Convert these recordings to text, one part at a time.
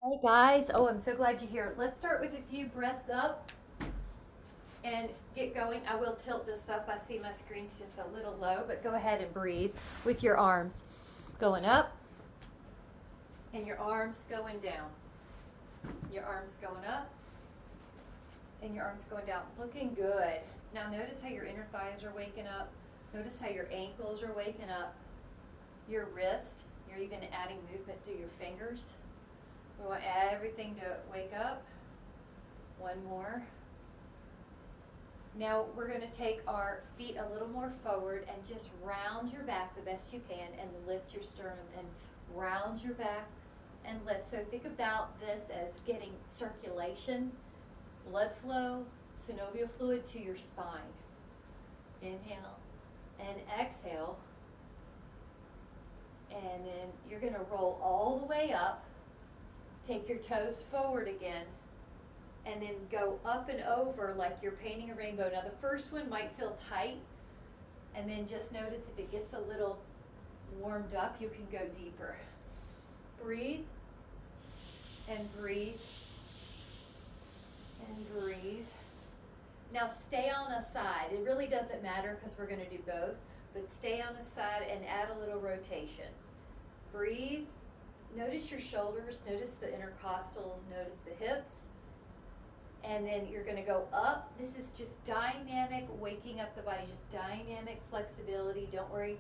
Hey guys, oh, I'm so glad you're here. Let's start with a few breaths up and get going. I will tilt this up. I see my screen's just a little low, but go ahead and breathe with your arms going up and your arms going down. Your arms going up and your arms going down. Looking good. Now notice how your inner thighs are waking up. Notice how your ankles are waking up. Your wrist, you're even adding movement through your fingers. We want everything to wake up. One more. Now we're going to take our feet a little more forward and just round your back the best you can and lift your sternum and round your back and lift. So think about this as getting circulation, blood flow, synovial fluid to your spine. Inhale and exhale. And then you're going to roll all the way up. Take your toes forward again. And then go up and over like you're painting a rainbow. Now the first one might feel tight, and then just notice if it gets a little warmed up, you can go deeper. Breathe and breathe and breathe. Now stay on a side. It really doesn't matter because we're going to do both, but stay on a side and add a little rotation. Breathe. Notice your shoulders, notice the intercostals, notice the hips. And then you're going to go up. This is just dynamic, waking up the body, just dynamic flexibility. Don't worry,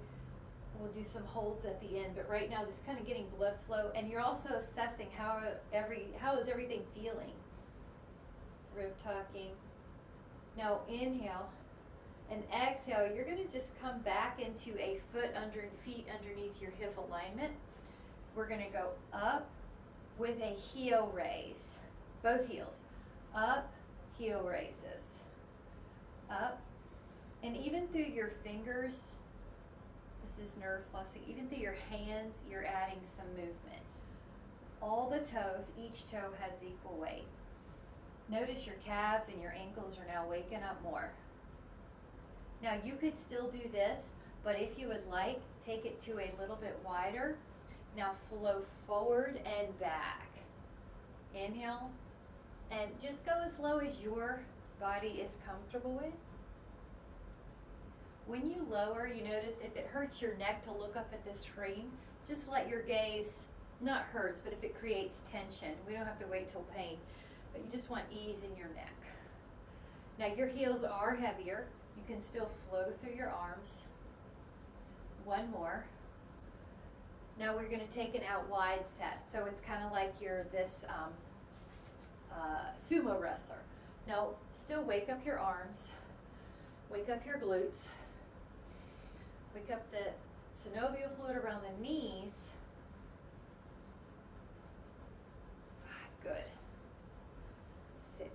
we'll do some holds at the end, but right now just kind of getting blood flow. And you're also assessing how is everything feeling. Rib talking. Now inhale and exhale. You're going to just come back into a feet underneath your hip alignment. We're going to go up with a heel raise, both heels. Up, heel raises, up, and even through your fingers, this is nerve flossing, even through your hands, you're adding some movement. All the toes, each toe has equal weight. Notice your calves and your ankles are now waking up more. Now you could still do this, but if you would like, take it to a little bit wider. Now flow forward and back. Inhale. And just go as low as your body is comfortable with. When you lower, you notice if it hurts your neck to look up at the screen, just let your gaze, not hurts, but if it creates tension, we don't have to wait till pain, but you just want ease in your neck. Now your heels are heavier. You can still flow through your arms. One more. Now we're going to take an out wide set. So it's kind of like you're this sumo wrestler. Now still wake up your arms, wake up your glutes, wake up the synovial fluid around the knees. 5, good. 6,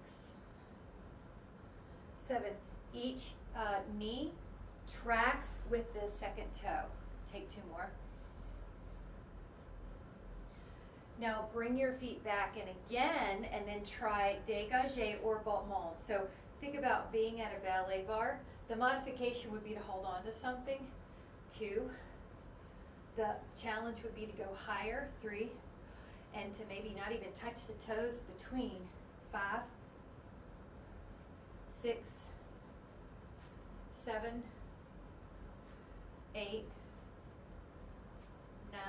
7. Each knee tracks with the second toe. Take 2 more. Now bring your feet back in again and then try dégagé or battement. So think about being at a ballet bar. The modification would be to hold on to something. 2. The challenge would be to go higher. 3. And to maybe not even touch the toes between. 5, 6, 7, 8, 9,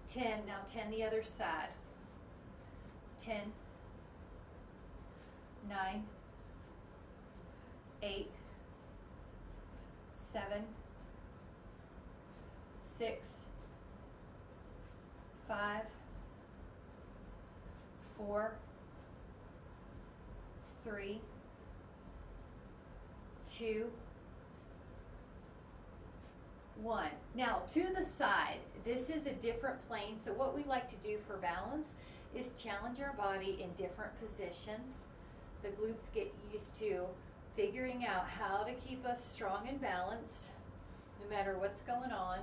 10. Now 10 the other side. 10, 9, 8, 7, 6, 5, 4, 3, 2, 1. Now to the side, this is a different plane. So what we like to do for balance is challenge our body in different positions. The glutes get used to figuring out how to keep us strong and balanced no matter what's going on.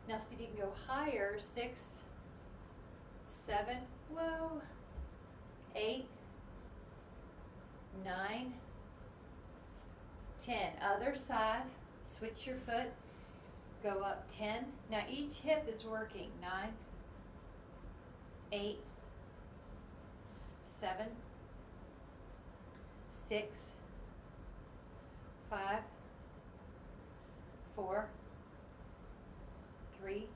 Now see if you can go higher. 6, 7, whoa, 8, 9, 10. Other side, switch your foot. Go up 10. Now each hip is working. 9, 8, 7, 6, 5, 4, 3,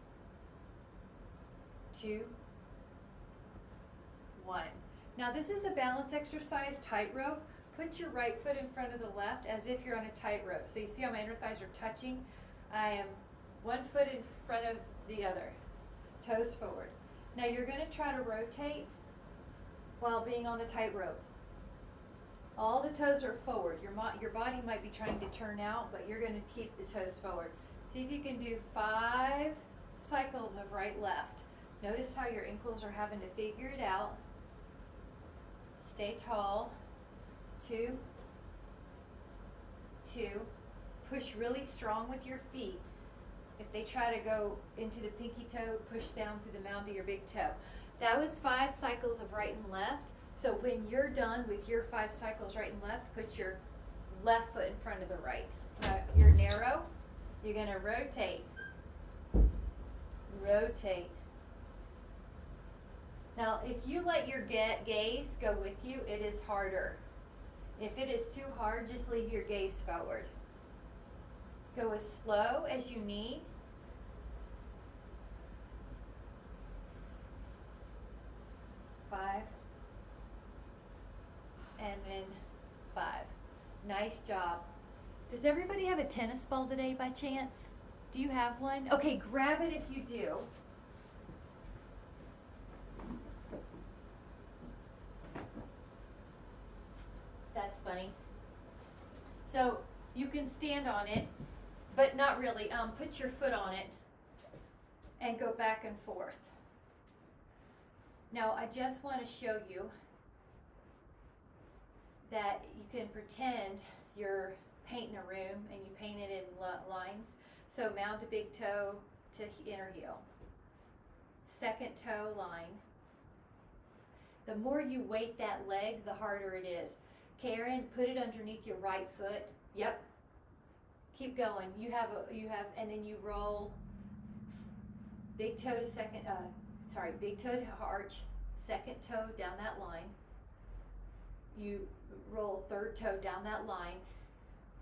2, 1. Now this is a balance exercise, tightrope. Put your right foot in front of the left as if you're on a tightrope. So you see how my inner thighs are touching? I am one foot in front of the other, toes forward. Now you're going to try to rotate while being on the tightrope. All the toes are forward. Your body might be trying to turn out, but you're going to keep the toes forward. See if you can do 5 cycles of right left. Notice how your ankles are having to figure it out. Stay tall. 2, 2. Push really strong with your feet. If they try to go into the pinky toe, push down through the mound of your big toe. That was 5 cycles of right and left. So when you're done with your 5 cycles right and left, put your left foot in front of the right. You're narrow. You're going to rotate. Rotate. Now, if you let your gaze go with you, it is harder. If it is too hard, just leave your gaze forward. Go as slow as you need. Five. And then 5. Nice job. Does everybody have a tennis ball today by chance? Do you have one? Okay, grab it if you do. That's funny. So you can stand on it, but not really. Put your foot on it and go back and forth. Now I just want to show you that you can pretend you're painting a room and you paint it in lines. So mound to big toe to inner heel. Second toe line. The more you weight that leg, the harder it is. Karen, put it underneath your right foot. Yep. Keep going. You have, and then you roll big toe to big toe to arch, second toe down that line. You roll third toe down that line.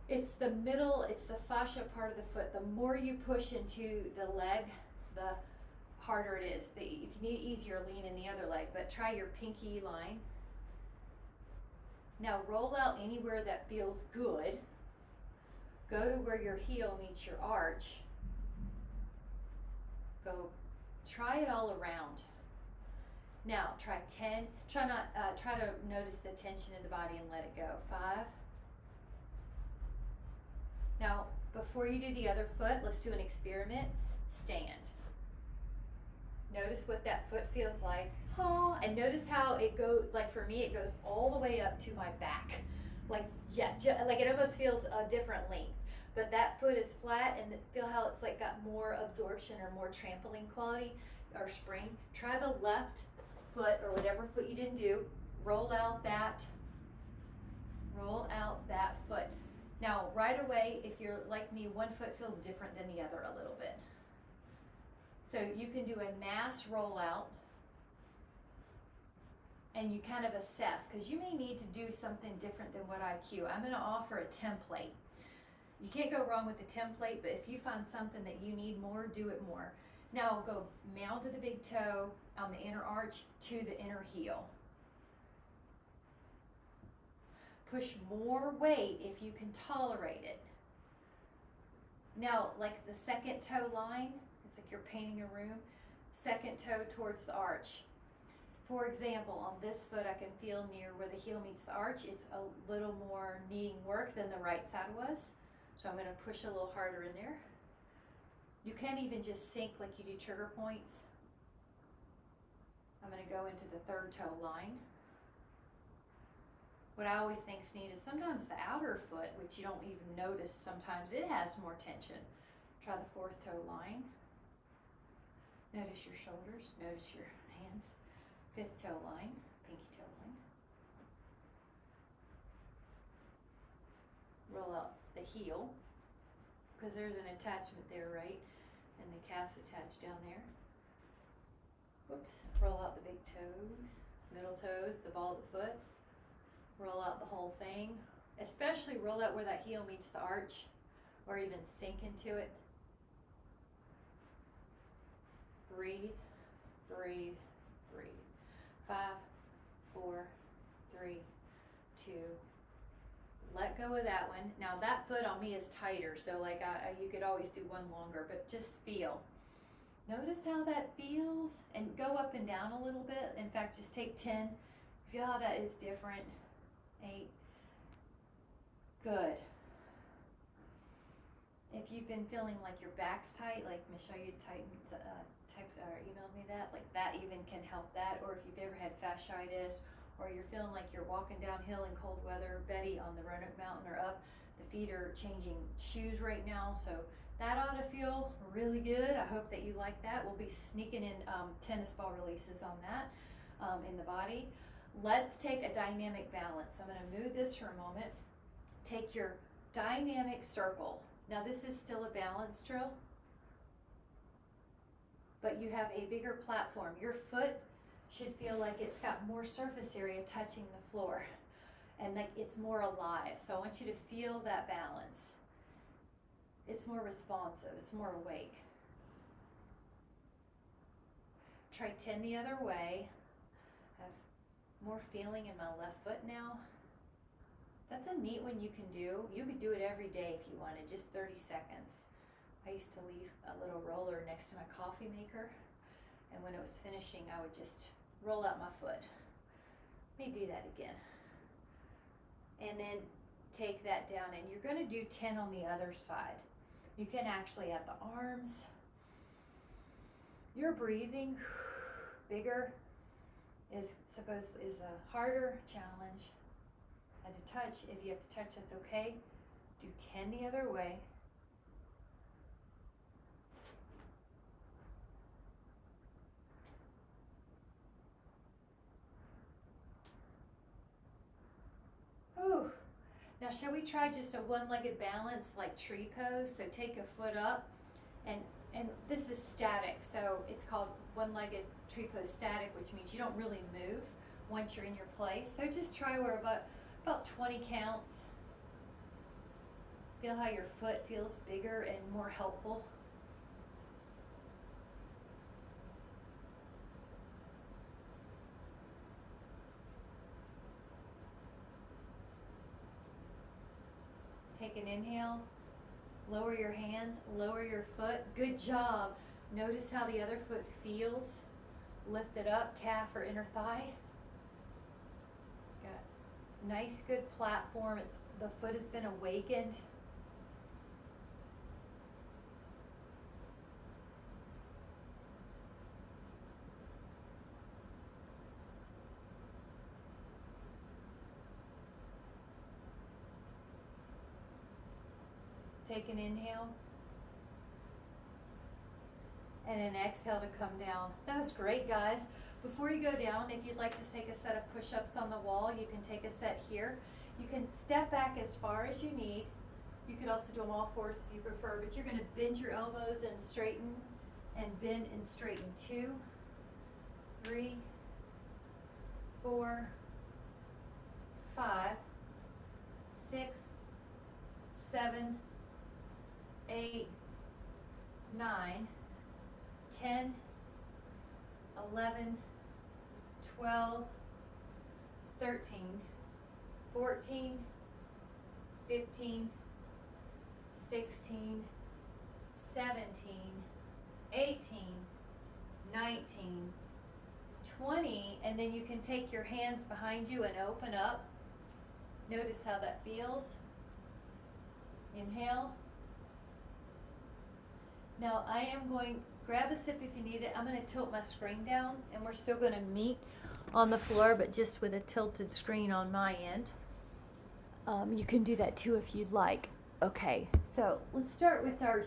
It's the middle, it's the fascia part of the foot. The more you push into the leg, the harder it is. If you need it easier, lean in the other leg, but try your pinky line. Now roll out anywhere that feels good. Go to where your heel meets your arch. Go, try it all around. Now try 10, try to notice the tension in the body and let it go. 5. Now, before you do the other foot, let's do an experiment. Stand. Notice what that foot feels like. Oh, and notice how it goes, like for me, it goes all the way up to my back. Like, yeah, like it almost feels a different length. But that foot is flat, and feel how it's like got more absorption or more trampoline quality or spring. Try the left foot or whatever foot you didn't do. Roll out that foot. Now, right away, if you're like me, one foot feels different than the other a little bit. So you can do a mass rollout, and you kind of assess, because you may need to do something different than what I cue. I'm going to offer a template. You can't go wrong with the template, but if you find something that you need more, do it more. Now go mound to the big toe on the inner arch to the inner heel. Push more weight if you can tolerate it. Now, like the second toe line, it's like you're painting a room. Second toe towards the arch. For example, on this foot, I can feel near where the heel meets the arch, it's a little more needing work than the right side was. So I'm going to push a little harder in there. You can even just sink like you do trigger points. I'm going to go into the third toe line. What I always think is neat is sometimes the outer foot, which you don't even notice sometimes, it has more tension. Try the fourth toe line. Notice your shoulders, notice your hands. Fifth toe line, pinky toe line. Roll out the heel, because there's an attachment there, right? And the calf's attached down there. Whoops. Oops, roll out the big toes, middle toes, the ball of the foot. Roll out the whole thing. Especially roll out where that heel meets the arch, or even sink into it. Breathe, breathe, breathe. 5, 4, 3, 2. Let go of that one. Now that foot on me is tighter, so like you could always do one longer, but just feel. Notice how that feels, and go up and down a little bit. In fact, just take 10. Feel how that is different. 8. Good. If you've been feeling like your back's tight, like Michelle, you text or emailed me that, like that even can help that. Or if you've ever had fasciitis, or you're feeling like you're walking downhill in cold weather, Betty on the Roanoke Mountain or up, the feet are changing shoes right now, so that ought to feel really good. I hope that you like that. We'll be sneaking in tennis ball releases on that in the body. Let's take a dynamic balance. I'm going to move this for a moment. Take your dynamic circle. Now this is still a balance drill, but you have a bigger platform. Your foot should feel like it's got more surface area touching the floor, and like it's more alive. So I want you to feel that balance. It's more responsive, it's more awake. Try 10 the other way. Have more feeling in my left foot now. That's a neat one you can do. You could do it every day if you wanted, just 30 seconds. I used to leave a little roller next to my coffee maker, and when it was finishing, I would just roll out my foot. Let me do that again. And then take that down, and you're going to do 10 on the other side. You can actually add the arms. Your breathing, bigger, is a harder challenge. And to touch, if you have to touch, that's okay. Do 10 the other way. Ooh. Now shall we try just a one-legged balance like tree pose? So take a foot up, and this is static, so it's called one-legged tree pose static, which means you don't really move once you're in your place. So just try where about 20 counts. Feel how your foot feels bigger and more helpful. Take an inhale, lower your hands, lower your foot. Good job. Notice how the other foot feels. Lift it up, calf or inner thigh. Got nice, good platform. The foot has been awakened. Take an inhale and an exhale to come down. That was great, guys. Before you go down, if you'd like to take a set of push-ups on the wall, you can take a set here. You can step back as far as you need. You could also do them all fours if you prefer, but you're going to bend your elbows and straighten, and bend and straighten. 2, 3, 4, 5, 6, 7, 8, 9, 10, 11, 12, 13, 14, 15, 16, 17, 18, 19, 20, and then you can take your hands behind you and open up. Notice how that feels. Inhale. Now I am going, grab a sip if you need it. I'm going to tilt my screen down, and we're still going to meet on the floor, but just with a tilted screen on my end. You can do that too if you'd like. Okay, so let's start with our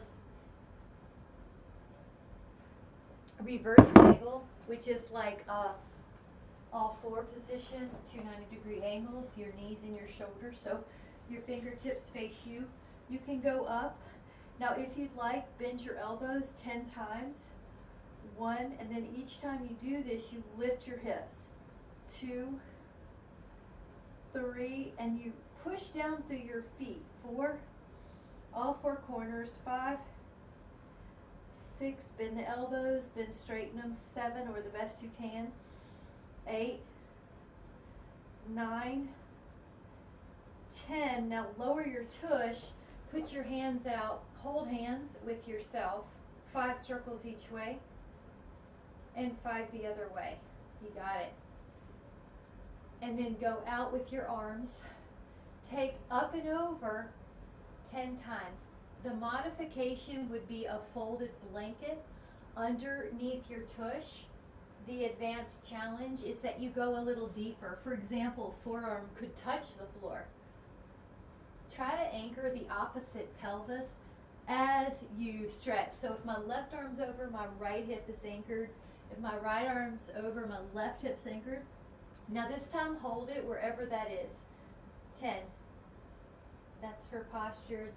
reverse table, which is like all four position, 2 90-degree angles, your knees and your shoulders, so your fingertips face you. You can go up. Now if you'd like, bend your elbows 10 times 1, and then each time you do this, you lift your hips. 2, 3, and you push down through your feet. 4, all 4 corners. 5, 6, bend the elbows, then straighten them. 7, or the best you can. 8, 9, 10. Now lower your tush, put your hands out, hold hands with yourself, 5 circles each way, and 5 the other way. You got it. And then go out with your arms. Take up and over 10 times. The modification would be a folded blanket underneath your tush. The advanced challenge is that you go a little deeper. For example, forearm could touch the floor. Try to anchor the opposite pelvis as you stretch. So if my left arm's over, my right hip is anchored. If my right arm's over, my left hip's anchored. Now this time, hold it wherever that is. 10. That's for posture.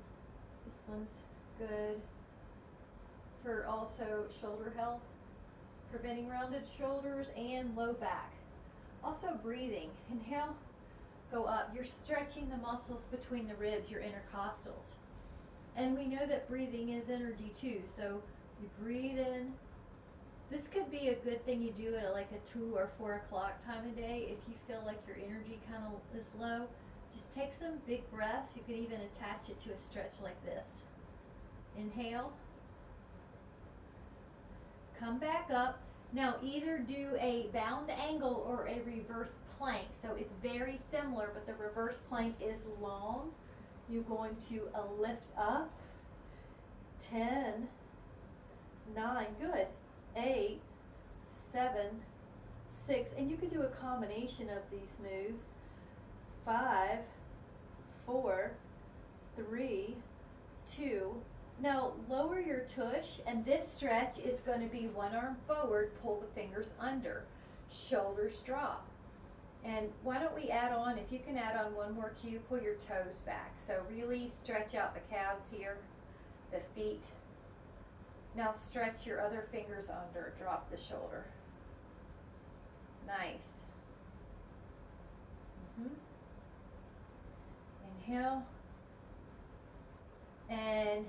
This one's good for also shoulder health, preventing rounded shoulders and low back. Also breathing. Inhale, go up. You're stretching the muscles between the ribs, your intercostals. And we know that breathing is energy too. So you breathe in. This could be a good thing you do at like a 2 or 4 o'clock time of day if you feel like your energy kind of is low. Just take some big breaths. You can even attach it to a stretch like this. Inhale. Come back up. Now either do a bound angle or a reverse plank. So it's very similar, but the reverse plank is long. You're going to lift up. 10, 9, good. 8, 7, 6, and you could do a combination of these moves. 5, 4, 3, 2. Now lower your tush, and this stretch is going to be one arm forward, pull the fingers under, shoulders drop. And why don't we add on, if you can add on one more cue, pull your toes back. So really stretch out the calves here, the feet. Now stretch your other fingers under, drop the shoulder. Nice. Inhale. And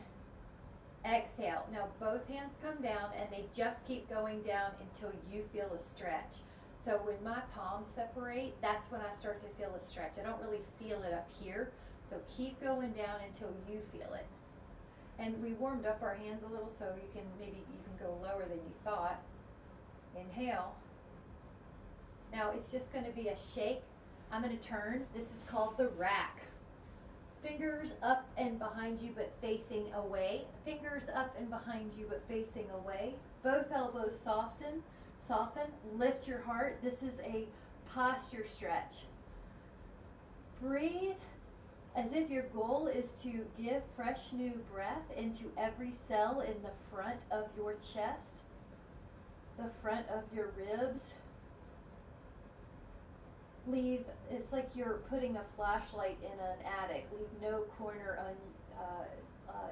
exhale. Now both hands come down and they just keep going down until you feel a stretch. So when my palms separate, that's when I start to feel a stretch. I don't really feel it up here. So keep going down until you feel it. And we warmed up our hands a little, so you can maybe even go lower than you thought. Inhale. Now it's just going to be a shake. I'm going to turn. This is called the rack. Fingers up and behind you but facing away. Fingers up and behind you but facing away. Both elbows soften. Soften. Lift your heart. This is a posture stretch. Breathe as if your goal is to give fresh new breath into every cell in the front of your chest, the front of your ribs. Leave, it's like you're putting a flashlight in an attic. Leave no corner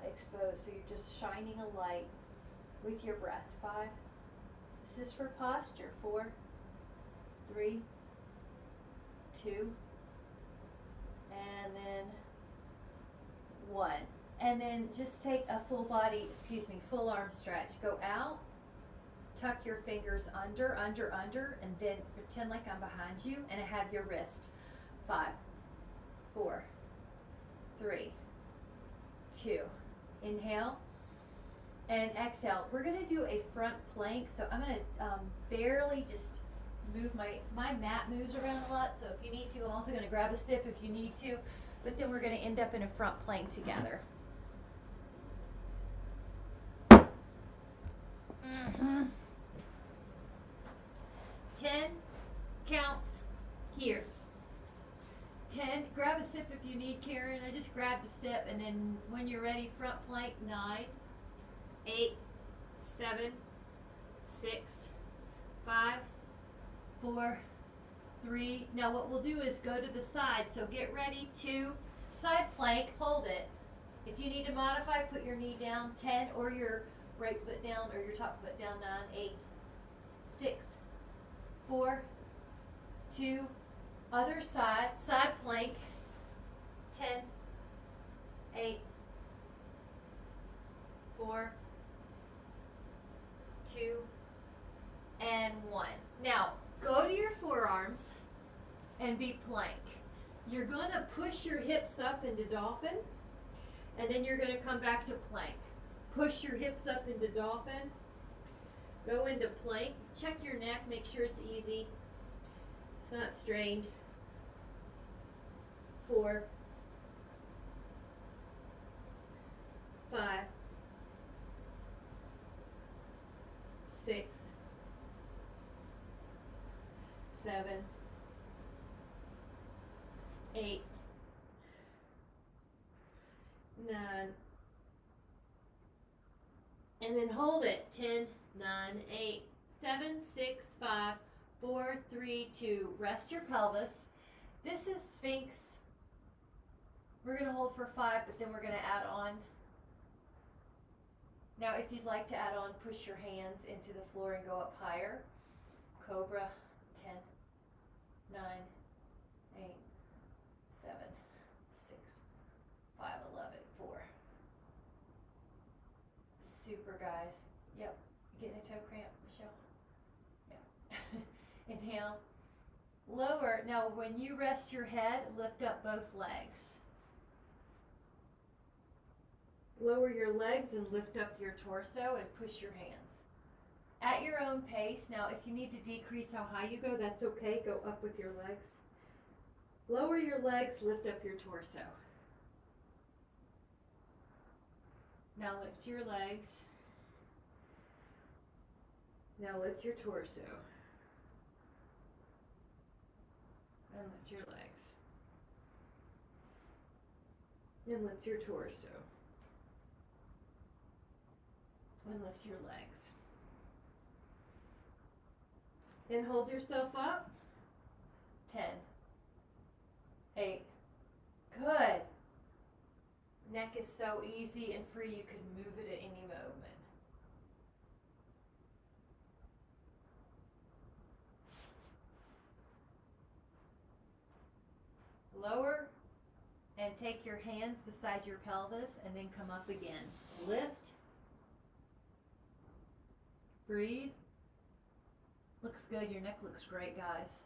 exposed, so you're just shining a light with your breath. 5. This is for posture. 4, 3, 2, and then 1. And then just take a full arm stretch. Go out, tuck your fingers under, and then pretend like I'm behind you and I have your wrist. 5, 4, 3, 2. Inhale and exhale. We're gonna do a front plank, so I'm gonna barely just move my mat moves around a lot, so if you need to, I'm also gonna grab a sip if you need to, but then we're gonna end up in a front plank together. 10 counts here. 10, grab a sip if you need, Karen. I just grabbed a sip, and then when you're ready, front plank. 9, 8, 7, 6, 5, 4, 3. Now what we'll do is go to the side. So get ready to side plank, hold it. If you need to modify, put your knee down. 10, or your right foot down or your top foot down. 9, 8, 6, 4, 2, other side, side plank. 10, 8, 4, 2, and 1. Now, go to your forearms and be plank. You're going to push your hips up into dolphin, and then you're going to come back to plank. Push your hips up into dolphin, go into plank. Check your neck, make sure it's easy. It's not strained. 4, 5, 6, 7, 8, 9, and then hold it. 10, 9, 8, 7, 6, 5, 4, 3, 2. Rest your pelvis. This is Sphinx. We're going to hold for 5, but then we're going to add on. Now, if you'd like to add on, push your hands into the floor and go up higher. Cobra. 10, 9, 8, 7, 6, 5, 11, 4. Super, guys. Yep. Getting a toe cramp, Michelle? Yeah. Inhale. Lower. Now, when you rest your head, lift up both legs. Lower your legs and lift up your torso and push your hands. At your own pace. Now, if you need to decrease how high you go, that's okay. Go up with your legs. Lower your legs, lift up your torso. Now lift your legs. Now lift your torso. And lift your legs. And lift your torso. And lift your legs. And hold yourself up. 10, 8. Good. Neck is so easy and free, you could move it at any moment. Lower and take your hands beside your pelvis and then come up again. Lift. Breathe. Looks good. Your neck looks great, guys.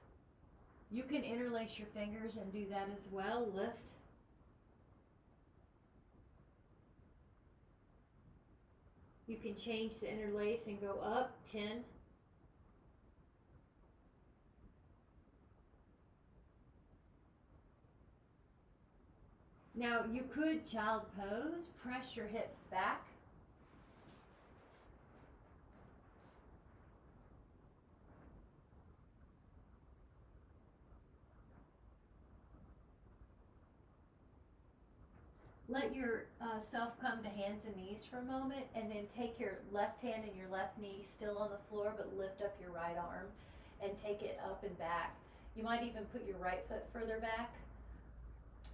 You can interlace your fingers and do that as well. Lift. You can change the interlace and go up. 10. Now you could child pose, press your hips back. Let yourself come to hands and knees for a moment, and then take your left hand and your left knee still on the floor, but lift up your right arm and take it up and back. You might even put your right foot further back.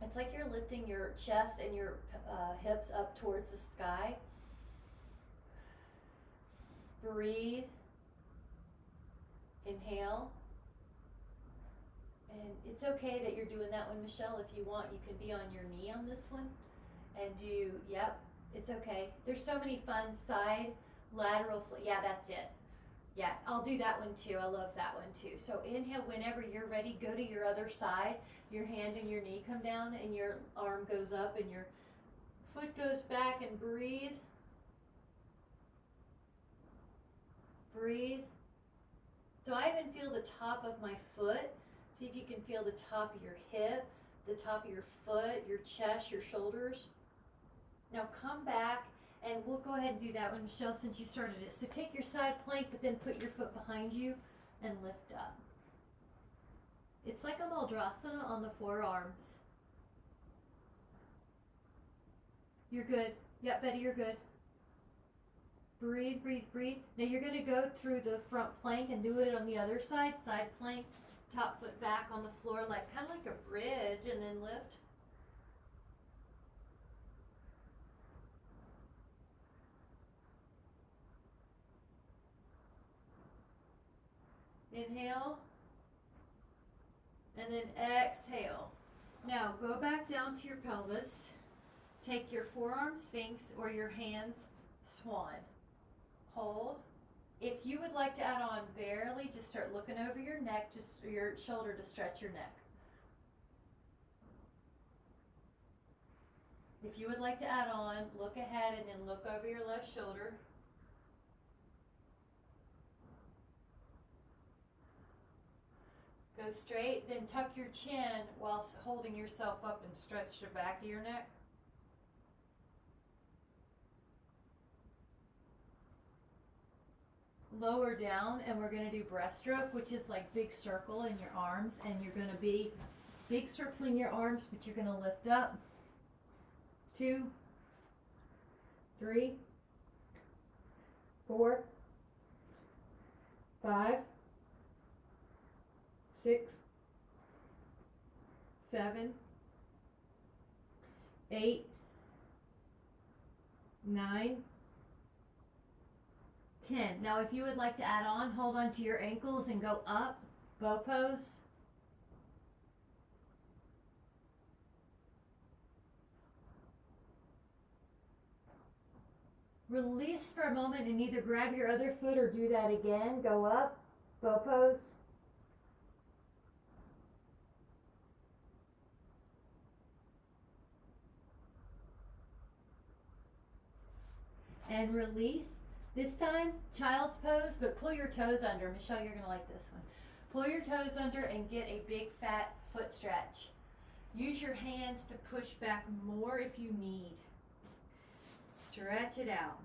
It's like you're lifting your chest and your hips up towards the sky. Breathe. Inhale. And it's okay that you're doing that one, Michelle. If you want, you can be on your knee on this one and do, yep, it's okay. There's so many fun side, lateral, yeah, that's it. Yeah, I'll do that one too. I love that one too. So inhale, whenever you're ready, go to your other side. Your hand and your knee come down and your arm goes up and your foot goes back, and breathe. Breathe. So I even feel the top of my foot. See if you can feel the top of your hip, the top of your foot, your chest, your shoulders. Now come back, and we'll go ahead and do that one, Michelle, since you started it. So take your side plank, but then put your foot behind you and lift up. It's like a Maldrasana on the forearms. You're good. Yep, Betty, you're good. Breathe, breathe, breathe. Now you're going to go through the front plank and do it on the other side. Side plank, top foot back on the floor, like kind of like a bridge, and then lift. Inhale. And then exhale. Now go back down to your pelvis. Take your forearm sphinx or your hands swan. Hold. If you would like to add on barely, just start looking over your neck, just your shoulder to stretch your neck. If you would like to add on, look ahead and then look over your left shoulder. Go straight, then tuck your chin while holding yourself up and stretch the back of your neck. Lower down, and we're going to do breaststroke, which is like big circle in your arms, and you're going to be big circle in your arms, but you're going to lift up. 2, 3, 4, 5, 6, 7, 8, 9, 10. Now if you would like to add on, hold on to your ankles and go up, bow pose. Release for a moment and either grab your other foot or do that again. Go up, bow pose. And release. This time, child's pose, but pull your toes under. Michelle, you're going to like this one. Pull your toes under and get a big fat foot stretch. Use your hands to push back more if you need. Stretch it out.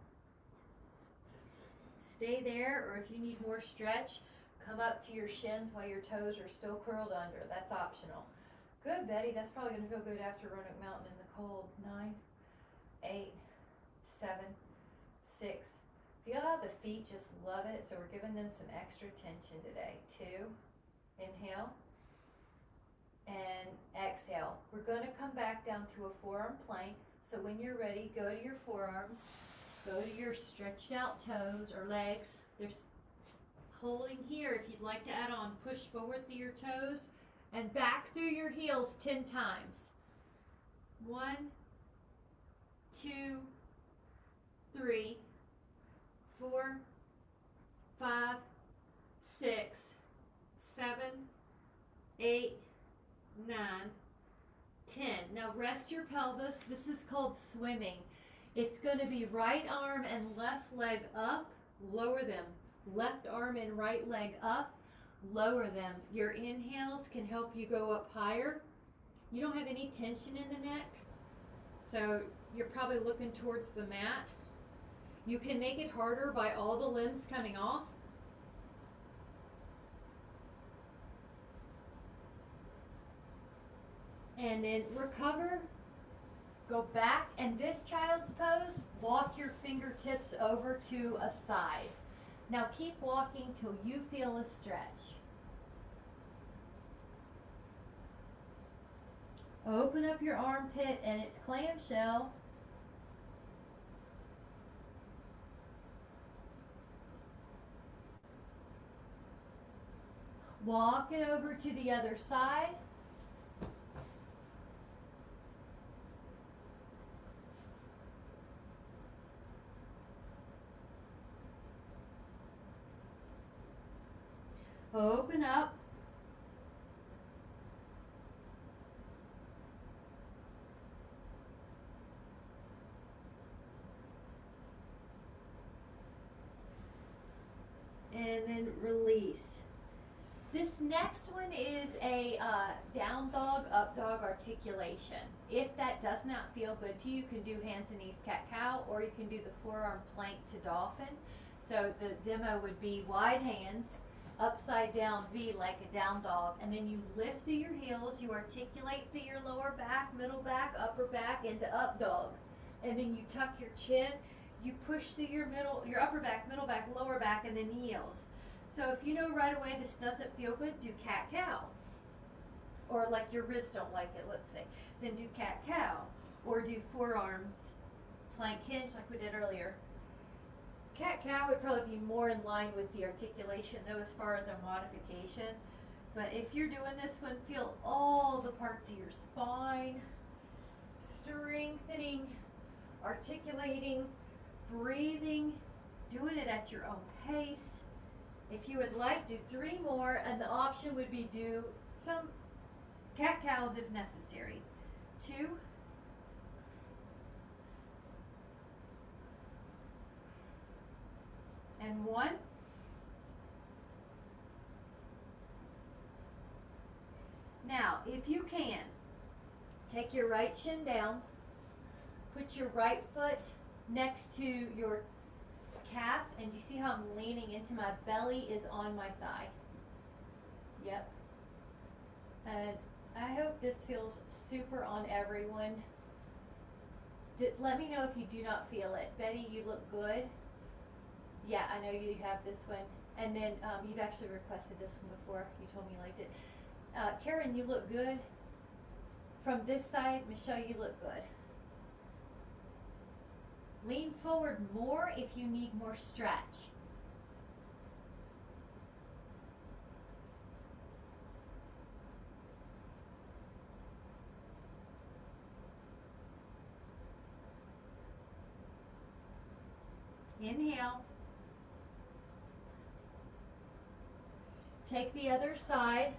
Stay there, or if you need more stretch, come up to your shins while your toes are still curled under. That's optional. Good, Betty. That's probably going to feel good after Roanoke Mountain in the cold. 9, 8, 7, 6. Feel how the feet just love it, so we're giving them some extra tension today. 2, inhale, and exhale. We're going to come back down to a forearm plank, so when you're ready, go to your forearms, go to your stretched out toes or legs. There's holding here. If you'd like to add on, push forward through your toes and back through your heels 10 times. 1, 2, 3, 4, 5, 6, 7, 8, 9, 10. Now rest your pelvis. This is called swimming. It's going to be right arm and left leg up, lower them. Left arm and right leg up, lower them. Your inhales can help you go up higher. You don't have any tension in the neck, so you're probably looking towards the mat. You can make it harder by all the limbs coming off. And then recover, go back, and this child's pose, walk your fingertips over to a side. Now keep walking till you feel a stretch. Open up your armpit and it's clamshell. Walk it over to the other side. Open up. And then release. This next one is a down dog, up dog articulation. If that does not feel good to you, you can do hands and knees cat-cow, or you can do the forearm plank to dolphin. So the demo would be wide hands, upside down V like a down dog, and then you lift through your heels, you articulate through your lower back, middle back, upper back into up dog. And then you tuck your chin, you push through your upper back, middle back, lower back, and then heels. So if you know right away this doesn't feel good, do cat-cow. Or like your wrists don't like it, let's say. Then do cat-cow. Or do forearms, plank hinge like we did earlier. Cat-cow would probably be more in line with the articulation though as far as a modification. But if you're doing this one, feel all the parts of your spine, strengthening, articulating, breathing, doing it at your own pace. If you would like, do 3 more, and the option would be do some cat-cows if necessary. 2, and 1. Now, if you can, take your right shin down, put your right foot next to your calf, and you see how I'm leaning into my belly is on my thigh. Yep. And I hope this feels super on everyone. Let me know if you do not feel it. Betty, you look good. Yeah, I know you have this one. And then you've actually requested this one before. You told me you liked it. Karen, you look good. From this side, Michelle, you look good. Lean forward more if you need more stretch. Inhale. Take the other side.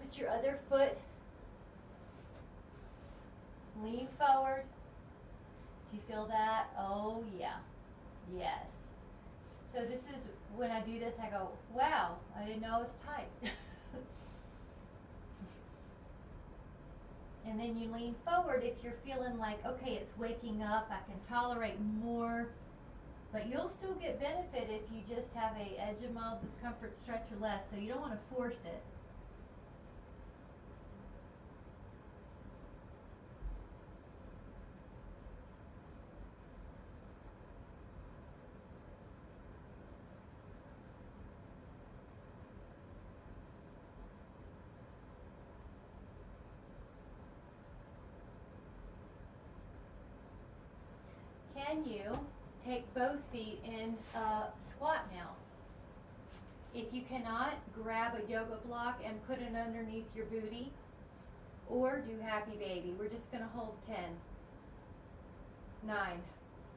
Put your other foot. Lean forward. Do you feel that? Oh yeah. Yes. So this is, when I do this, I go, wow, I didn't know it was tight. And then you lean forward if you're feeling like, okay, it's waking up, I can tolerate more. But you'll still get benefit if you just have a edge of mild discomfort stretch or less, so you don't want to force it. Can you take both feet in squat now? If you cannot, grab a yoga block and put it underneath your booty, or do happy baby. We're just gonna hold 10, 9,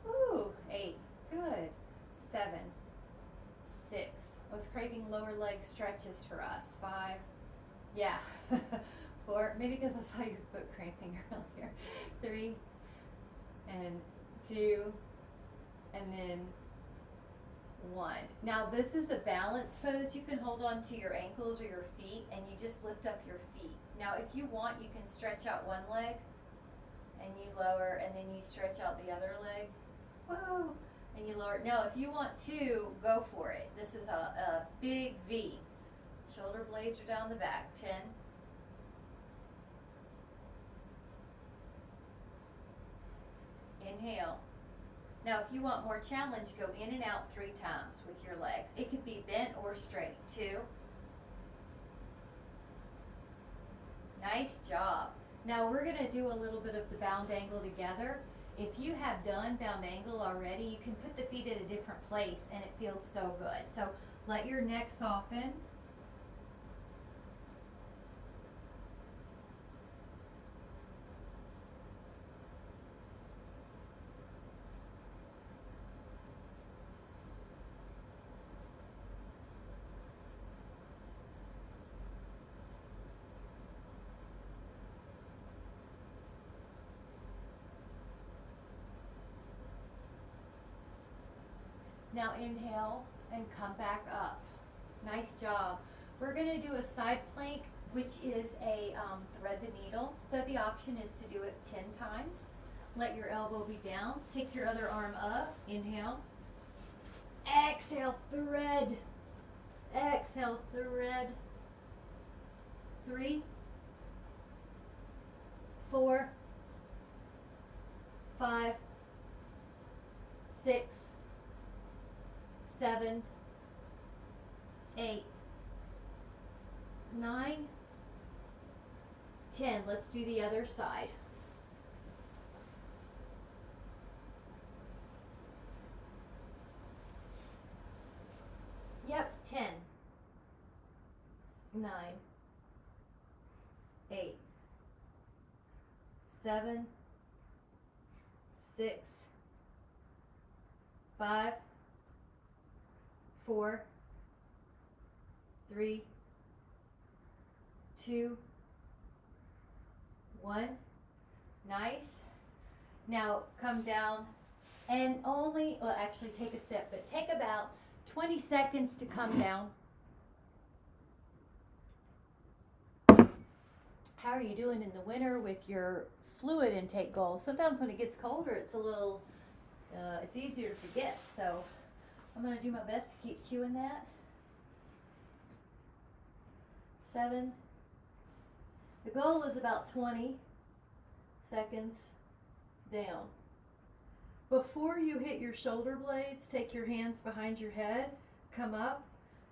ooh, 8, good, 7, 6. I was craving lower leg stretches for us. 5, yeah, 4, maybe because I saw your foot cramping earlier. 3, and 2, and then 1. Now this is a balance pose. You can hold on to your ankles or your feet and you just lift up your feet. Now if you want, you can stretch out one leg and you lower, and then you stretch out the other leg. Whoa! And you lower. Now if you want to, go for it. This is a big V. Shoulder blades are down the back. 10. Inhale. Now if you want more challenge, go in and out 3 times with your legs. It could be bent or straight. 2. Nice job. Now we're going to do a little bit of the bound angle together. If you have done bound angle already, you can put the feet at a different place and it feels so good. So let your neck soften. Now inhale and come back up. Nice job. We're going to do a side plank, which is a thread the needle. So the option is to do it 10 times. Let your elbow be down. Take your other arm up. Inhale. Exhale, thread. Exhale, thread. 3, 4, 5, 6, 7, 8, 9, 10. Let's do the other side. 9, 8, 7, 6, 5, 4, 3, 2, 1. Nice. Now come down and only, well, actually take a sip, but take about 20 seconds to come down. How are you doing in the winter with your fluid intake goals? Sometimes when it gets colder, it's a little, it's easier to forget. So I'm going to do my best to keep cueing that. 7. The goal is about 20 seconds down. Before you hit your shoulder blades, take your hands behind your head, come up,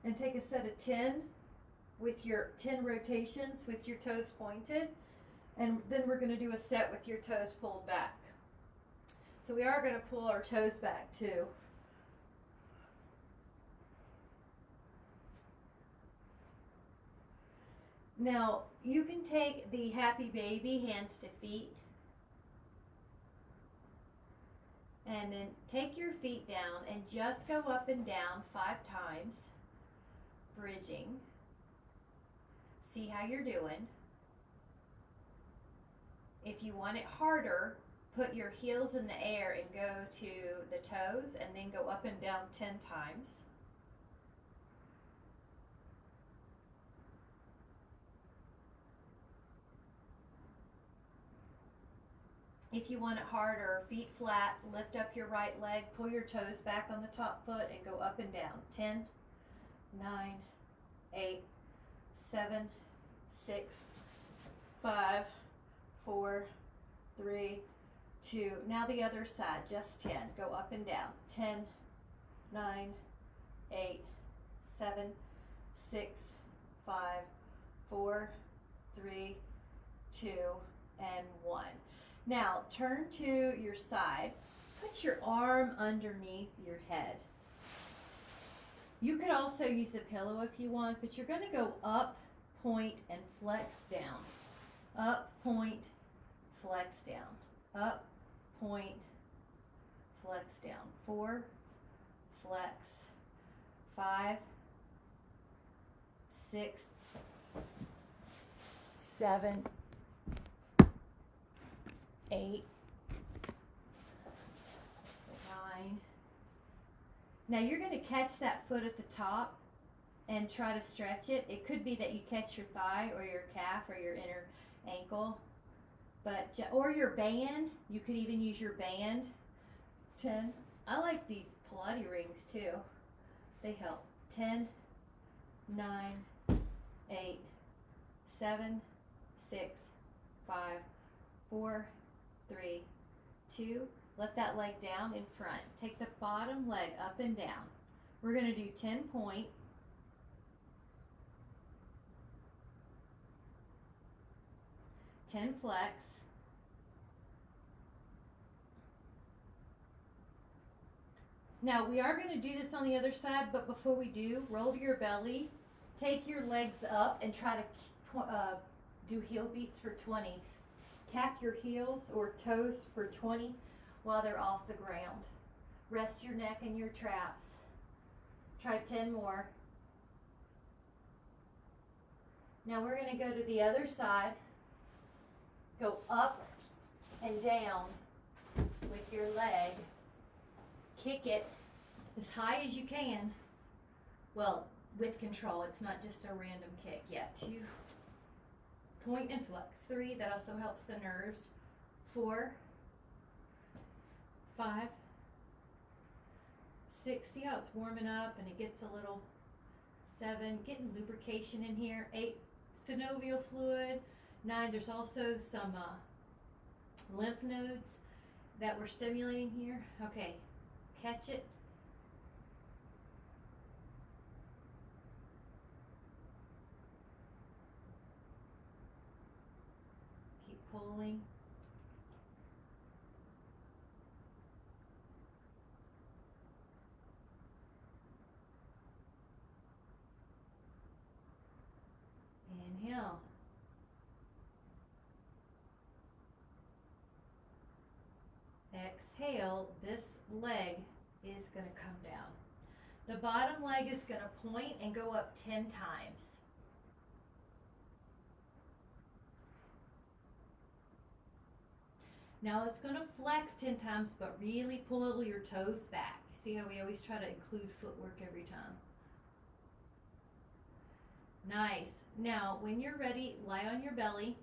and take a set of 10 with your 10 rotations with your toes pointed. And then we're going to do a set with your toes pulled back. So we are going to pull our toes back too. Now, you can take the happy baby, hands to feet, and then take your feet down and just go up and down 5 times, bridging. See how you're doing. If you want it harder, put your heels in the air and go to the toes and then go up and down 10 times. If you want it harder, feet flat, lift up your right leg, pull your toes back on the top foot and go up and down. 10, 9, 8, 7, 6, 5, 4, 3, 2. Now the other side, just 10. Go up and down. 10, 9, 8, 7, 6, 5, 4, 3, 2, and 1. Now turn to your side. Put your arm underneath your head. You could also use a pillow if you want, but you're going to go up, point, and flex down. Up, point, flex down. Up, point, flex down. 4, flex. 5, 6, 7, 8, 9. Now you're going to catch that foot at the top and try to stretch it. It could be that you catch your thigh or your calf or your inner ankle, or your band. You could even use your band. 10. I like these Pilates rings too. They help. 10, 9, 8, 7, 6, 5, 4, 3, 2. Let that leg down in front. Take the bottom leg up and down. We're going to do 10 point. 10 flex. Now we are going to do this on the other side, but before we do, roll to your belly. Take your legs up and try to do heel beats for 20. Tap your heels or toes for 20 while they're off the ground. Rest your neck and your traps. Try 10 more. Now we're going to go to the other side. Go up and down with your leg. Kick it as high as you can. Well, with control. It's not just a random kick. Yeah, 2. Point and flex. 3. That also helps the nerves. 4, 5, 6. See how it's warming up and it gets a little. 7. Getting lubrication in here. 8. Synovial fluid. 9. There's also some lymph nodes that we're stimulating here. Okay. Catch it. Keep pulling. Inhale. Exhale, this leg is going to come down. The bottom leg is going to point and go up 10 times. Now it's going to flex 10 times, but really pull your toes back. See how we always try to include footwork every time? Nice. Now, when you're ready, lie on your belly.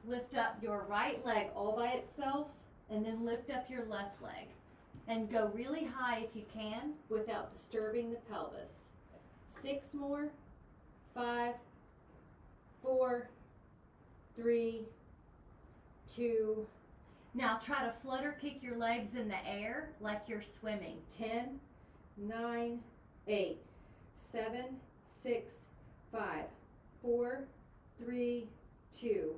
Lift up your right leg all by itself, and then lift up your left leg. And go really high if you can without disturbing the pelvis. 6 more. 5, 4, 3, 2. Now try to flutter kick your legs in the air like you're swimming. 10, 9, 8, 7, 6, 5, 4, 3, 2.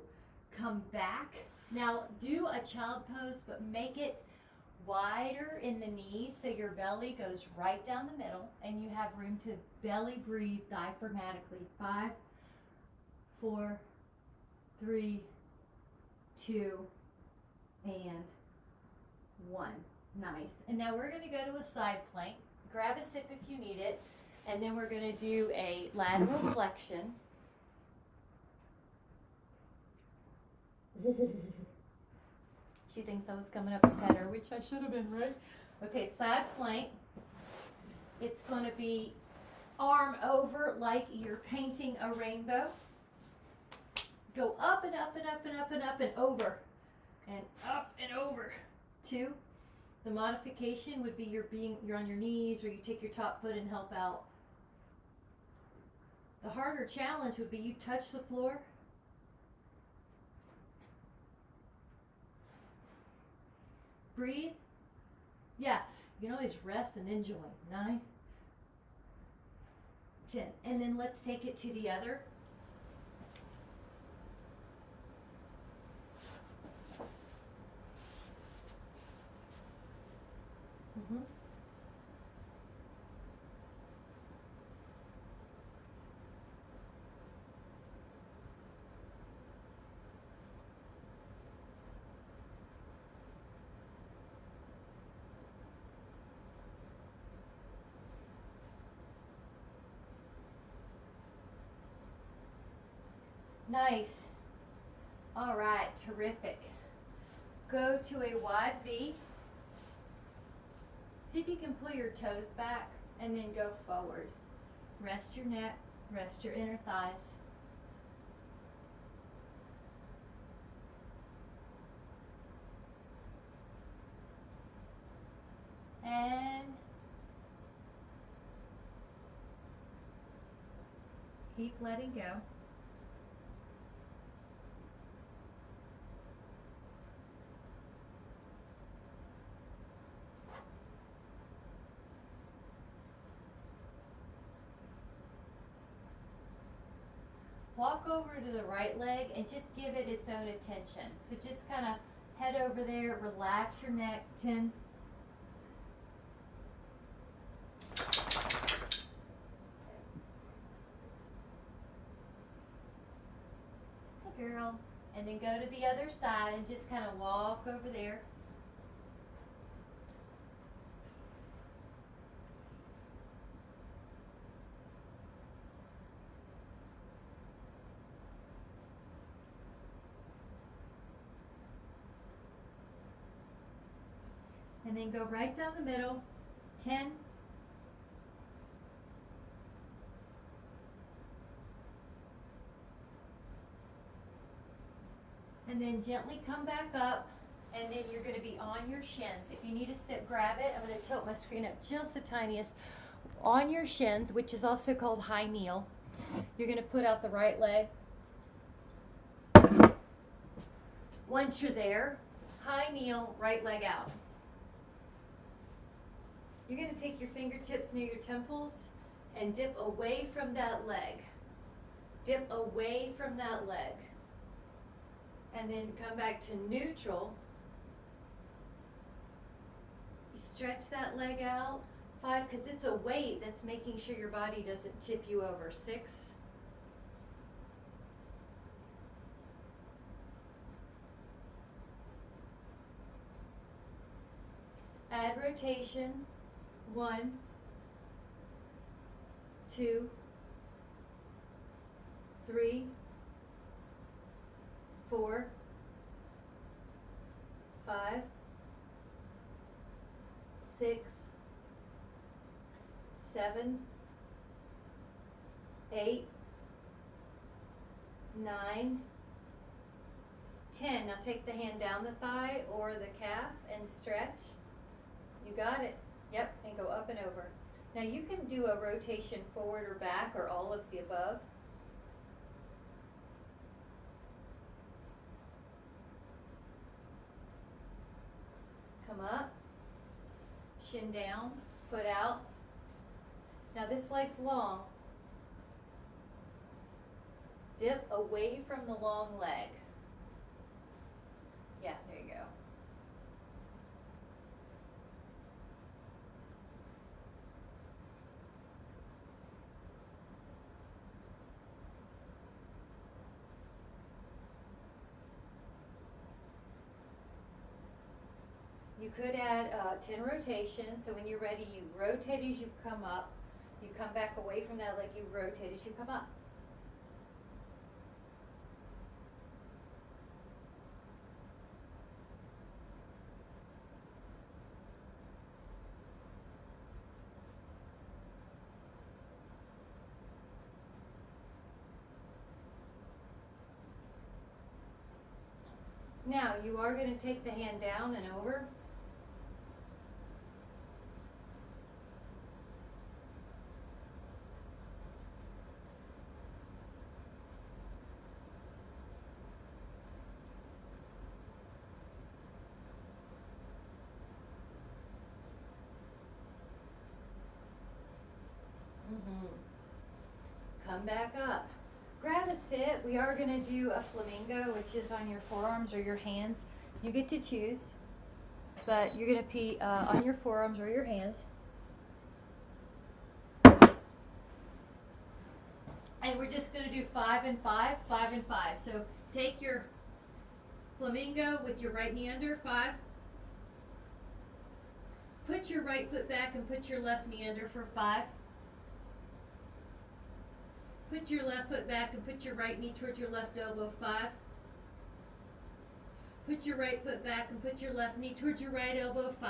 Come back. Now do a child pose, but make it wider in the knees so your belly goes right down the middle and you have room to belly breathe diaphragmatically. 5, 4, 3, 2, and 1. Nice. And now we're going to go to a side plank. Grab a sip if you need it. And then we're going to do a lateral flexion. She thinks I was coming up to pet her, which I should have been, right? Okay, side plank. It's going to be arm over like you're painting a rainbow. Go up and up and up and up and up and over. And up and over. 2. The modification would be you're on your knees, or you take your top foot and help out. The harder challenge would be you touch the floor. Breathe. Yeah, you can always rest and then join. 9, 10. And then let's take it to the other. Nice. All right, terrific. Go to a wide V. See if you can pull your toes back and then go forward. Rest your neck, rest your inner thighs. And keep letting go. Walk over to the right leg and just give it its own attention. So just kind of head over there, relax your neck. 10. Hey girl. And then go to the other side and just kind of walk over there. And then go right down the middle. 10. And then gently come back up, and then you're going to be on your shins. If you need to sit, grab it. I'm going to tilt my screen up just the tiniest. On your shins, which is also called high kneel. You're going to put out the right leg. Once you're there, high kneel, right leg out. You're going to take your fingertips near your temples and dip away from that leg. Dip away from that leg. And then come back to neutral. Stretch that leg out. 5, because it's a weight that's making sure your body doesn't tip you over. 6. Add rotation. 1, 2, 3, 4, 5, 6, 7, 8, 9, 10. Now take the hand down the thigh or the calf and stretch. You got it. Yep, and go up and over. Now you can do a rotation forward or back or all of the above. Come up, shin down, foot out. Now this leg's long. Dip away from the long leg. Yeah, there you go. You could add 10 rotations, so when you're ready, you rotate as you come up. You come back away from that leg, you rotate as you come up. Now, you are going to take the hand down and over. Come back up. Grab a sit. We are going to do a flamingo, which is on your forearms or your hands. You get to choose, but you're going to be on your forearms or your hands. And we're just going to do 5 and 5, 5 and 5. So take your flamingo with your right knee under, 5. Put your right foot back and put your left knee under for 5. Put your left foot back and put your right knee towards your left elbow, 5. Put your right foot back and put your left knee towards your right elbow, 5.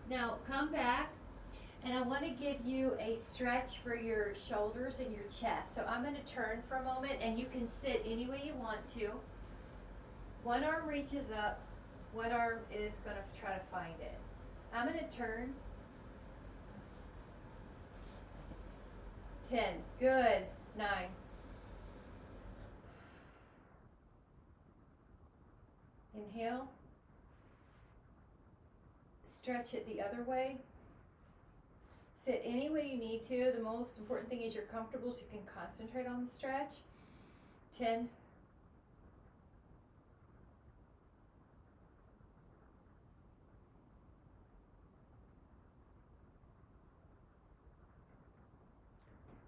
Now come back, and I want to give you a stretch for your shoulders and your chest. So I'm going to turn for a moment, and you can sit any way you want to. One arm reaches up, one arm is going to try to find it. I'm going to turn. 10, good, 9. Inhale. Stretch it the other way. Sit any way you need to. The most important thing is you're comfortable so you can concentrate on the stretch. 10.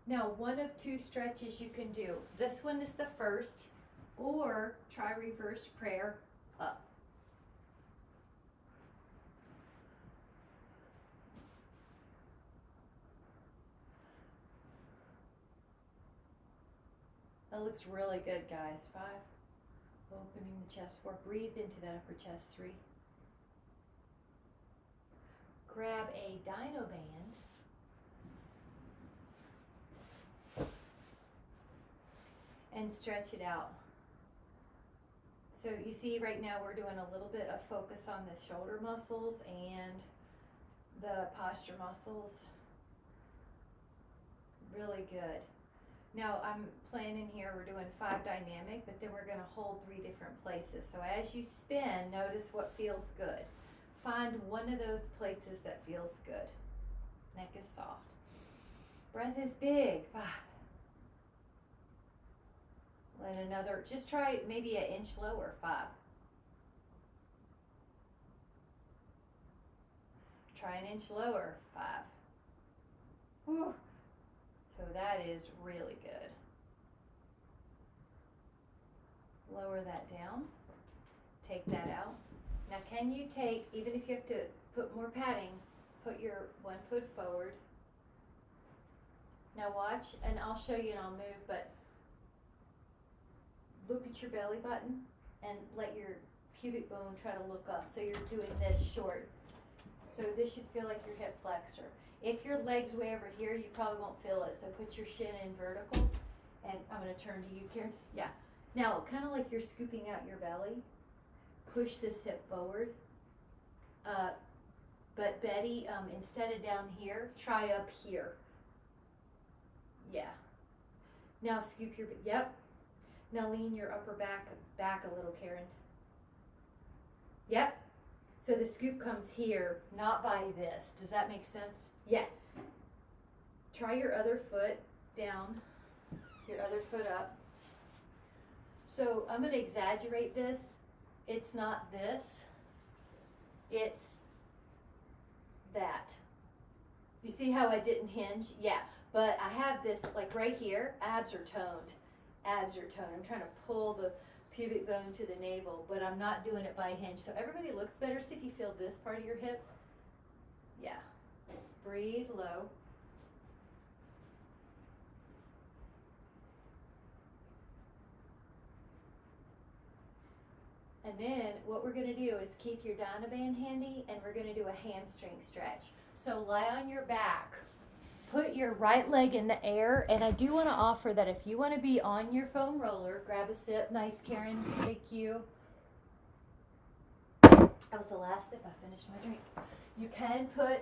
Now, one of 2 stretches you can do. This one is the first, or try reverse prayer up. That looks really good, guys. 5. Opening the chest 4. Breathe into that upper chest. 3. Grab a dino band. And stretch it out. So you see right now we're doing a little bit of focus on the shoulder muscles and the posture muscles. Really good. Now I'm planning here, we're doing 5 dynamic, but then we're going to hold 3 different places. So as you spin, notice what feels good. Find one of those places that feels good. Neck is soft. Breath is big. 5. Let another, just try maybe an inch lower, 5. Try an inch lower, 5. Whew. So that is really good. Lower that down. Take that out. Now can you take, even if you have to put more padding, put your 1 foot forward. Now watch, and I'll show you and I'll move, but look at your belly button and let your pubic bone try to look up. So you're doing this short. So this should feel like your hip flexor. If your leg's way over here, you probably won't feel it. So put your shin in vertical. And I'm going to turn to you, Karen. Yeah. Now, kind of like you're scooping out your belly. Push this hip forward. But Betty, instead of down here, try up here. Yeah. Now scoop your, yep. Now lean your upper back a little, Karen. Yep. So the scoop comes here, not by this. Does that make sense? Yeah. Try your other foot down, your other foot up. So I'm going to exaggerate this. It's not this. It's that. You see how I didn't hinge? Yeah. But I have this, like right here, abs are toned. Abs are toned. I'm trying to pull the pubic bone to the navel, but I'm not doing it by hinge. So everybody looks better. See if you feel this part of your hip. Yeah. Breathe low. And then what we're going to do is keep your Dynaband handy, and we're going to do a hamstring stretch. So lie on your back. Put your right leg in the air, and I do want to offer that if you want to be on your foam roller, grab a sip. Nice, Karen. Thank you. That was the last sip. I finished my drink. You can put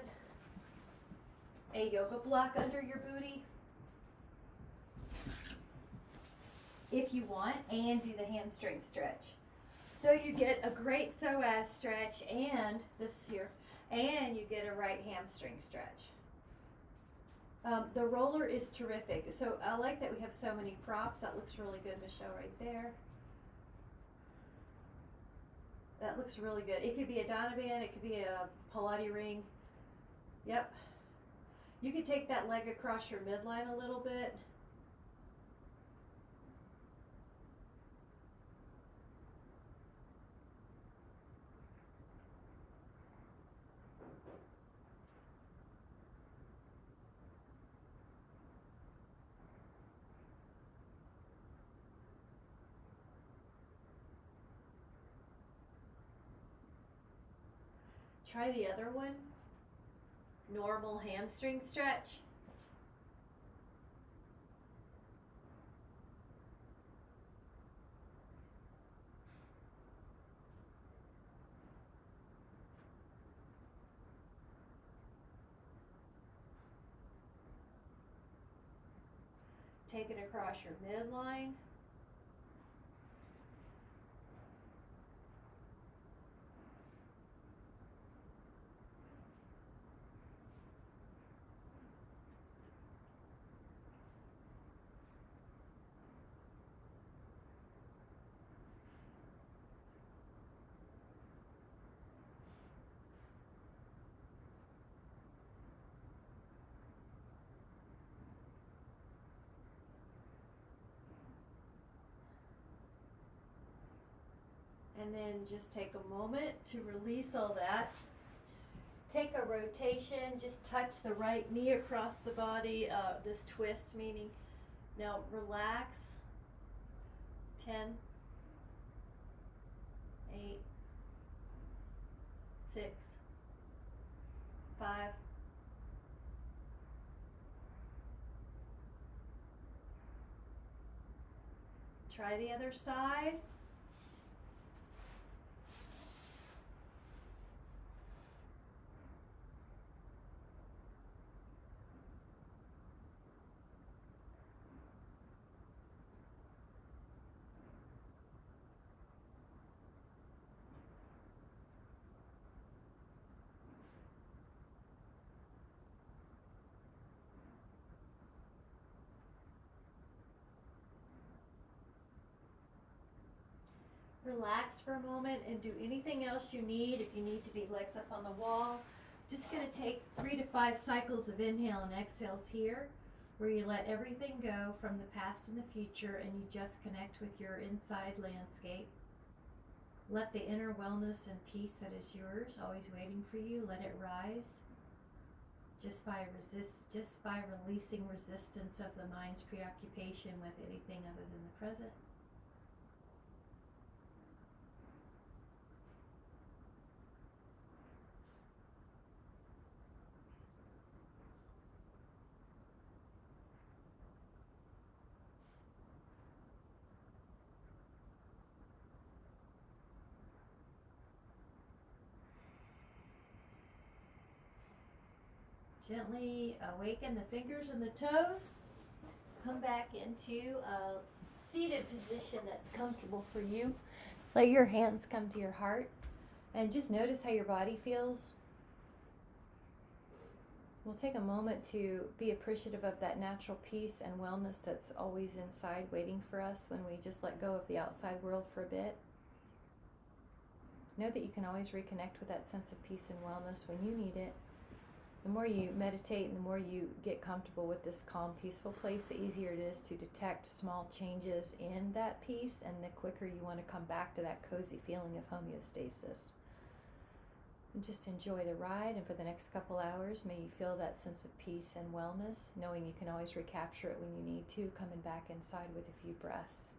a yoga block under your booty if you want, and do the hamstring stretch. So you get a great psoas stretch, and this here, and you get a right hamstring stretch. The roller is terrific. So I like that we have so many props. That looks really good, Michelle, right there. That looks really good. It could be a Dynaband. It could be a Pilates ring. Yep. You could take that leg across your midline a little bit. Try the other one. Normal hamstring stretch. Take it across your midline. And then just take a moment to release all that. Take a rotation, just touch the right knee across the body, this twist meaning. Now relax. 10, 8, 6, 5, try the other side. Relax for a moment and do anything else you need. If you need to be legs up on the wall, just going to take 3 to 5 cycles of inhale and exhales here, where you let everything go from the past and the future, and you just connect with your inside landscape. Let the inner wellness and peace that is yours, always waiting for you, let it rise just by releasing resistance of the mind's preoccupation with anything other than the present. Gently awaken the fingers and the toes. Come back into a seated position that's comfortable for you. Let your hands come to your heart and just notice how your body feels. We'll take a moment to be appreciative of that natural peace and wellness that's always inside waiting for us when we just let go of the outside world for a bit. Know that you can always reconnect with that sense of peace and wellness when you need it. The more you meditate and the more you get comfortable with this calm, peaceful place, the easier it is to detect small changes in that peace, and the quicker you want to come back to that cozy feeling of homeostasis. And just enjoy the ride, and for the next couple hours, may you feel that sense of peace and wellness, knowing you can always recapture it when you need to, coming back inside with a few breaths.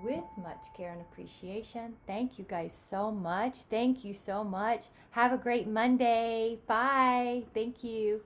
With much care and appreciation. Thank you guys so much. Thank you so much. Have a great Monday. Bye. Thank you.